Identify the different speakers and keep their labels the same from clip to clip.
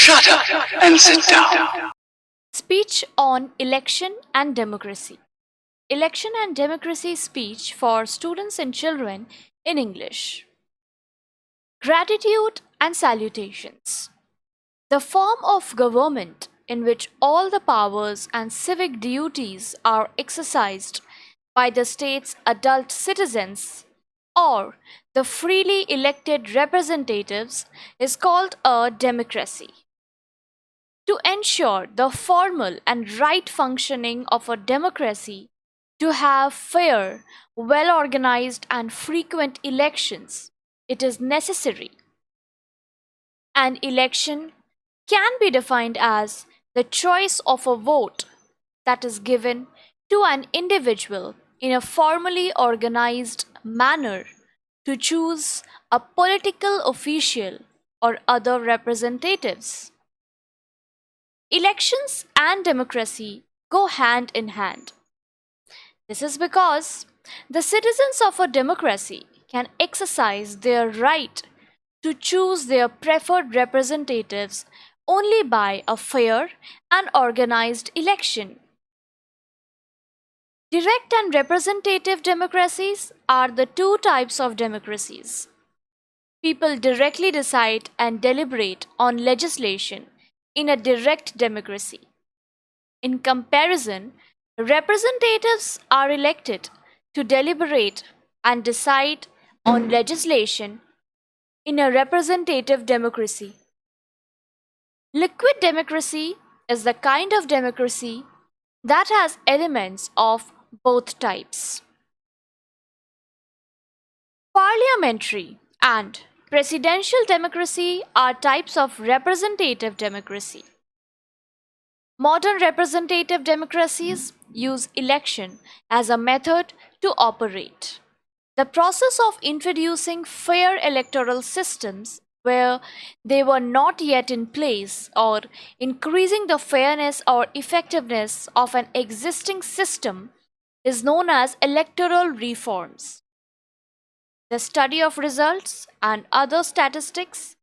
Speaker 1: Shut up and sit down.
Speaker 2: Speech on Election and Democracy. Election and Democracy speech for students and children in English. Gratitude and salutations. The form of government in which all the powers and civic duties are exercised by the state's adult citizens or the freely elected representatives is called a democracy. To ensure the formal and right functioning of a democracy, to have fair, well organized, and frequent elections, it is necessary. An election can be defined as the choice of a vote that is given to an individual in a formally organized manner to choose a political official or other representatives. Elections and democracy go hand in hand. This is because the citizens of a democracy can exercise their right to choose their preferred representatives only by a fair and organized election. Direct and representative democracies are the two types of democracies. People directly decide and deliberate on legislation in a direct democracy. In comparison, representatives are elected to deliberate and decide on legislation in a representative democracy. Liquid democracy is the kind of democracy that has elements of both types. Parliamentary and presidential democracy are types of representative democracy. Modern representative democracies use election as a method to operate. The process of introducing fair electoral systems where they were not yet in place or increasing the fairness or effectiveness of an existing system is known as electoral reforms. The study of results and other statistics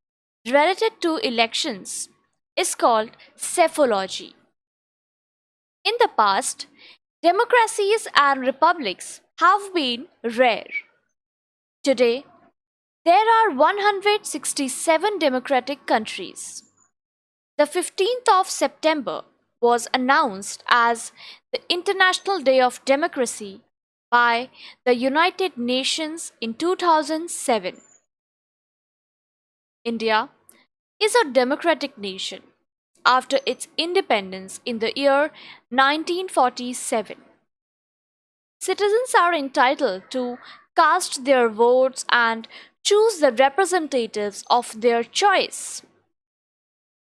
Speaker 2: related to elections is called psephology. In the past, democracies and republics have been rare. Today, there are 167 democratic countries. The 15th of September was announced as the International Day of Democracy by the United Nations in 2007. India is a democratic nation after its independence in the year 1947. Citizens are entitled to cast their votes and choose the representatives of their choice.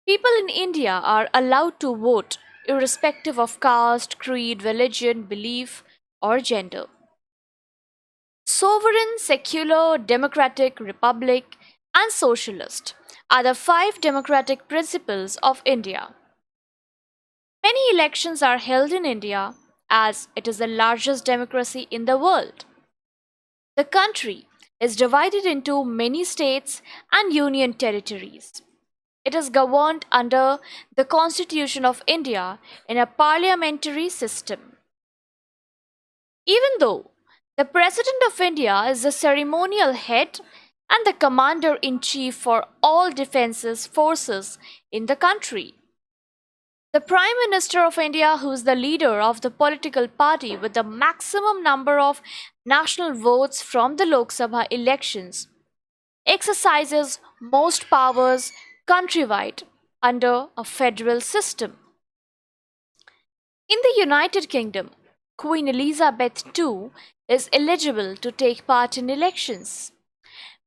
Speaker 2: People in India are allowed to vote irrespective of caste, creed, religion, belief, or gender. Sovereign, secular, democratic, republic, and socialist are the five democratic principles of India. Many elections are held in India as it is the largest democracy in the world. The country is divided into many states and union territories. It is governed under the Constitution of India in a parliamentary system. Even though the President of India is the ceremonial head and the commander in chief for all defense forces in the country, the Prime Minister of India, who is the leader of the political party with the maximum number of national votes from the Lok Sabha elections, exercises most powers countrywide under a federal system. In the United Kingdom, Queen Elizabeth II is eligible to take part in elections,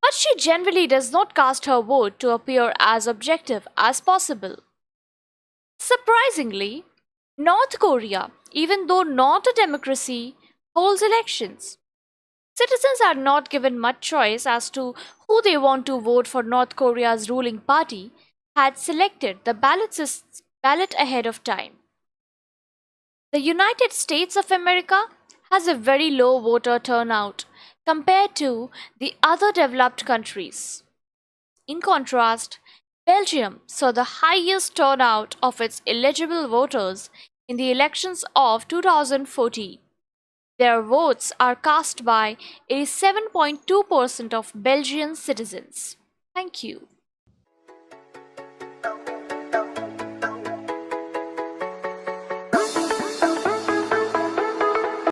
Speaker 2: but she generally does not cast her vote to appear as objective as possible. Surprisingly, North Korea, even though not a democracy, holds elections. Citizens are not given much choice as to who they want to vote for. North Korea's ruling party had selected the ballot ahead of time. The United States of America has a very low voter turnout compared to the other developed countries. In contrast, Belgium saw the highest turnout of its eligible voters in the elections of 2014. Their votes are cast by 87.2% of Belgian citizens. Thank you.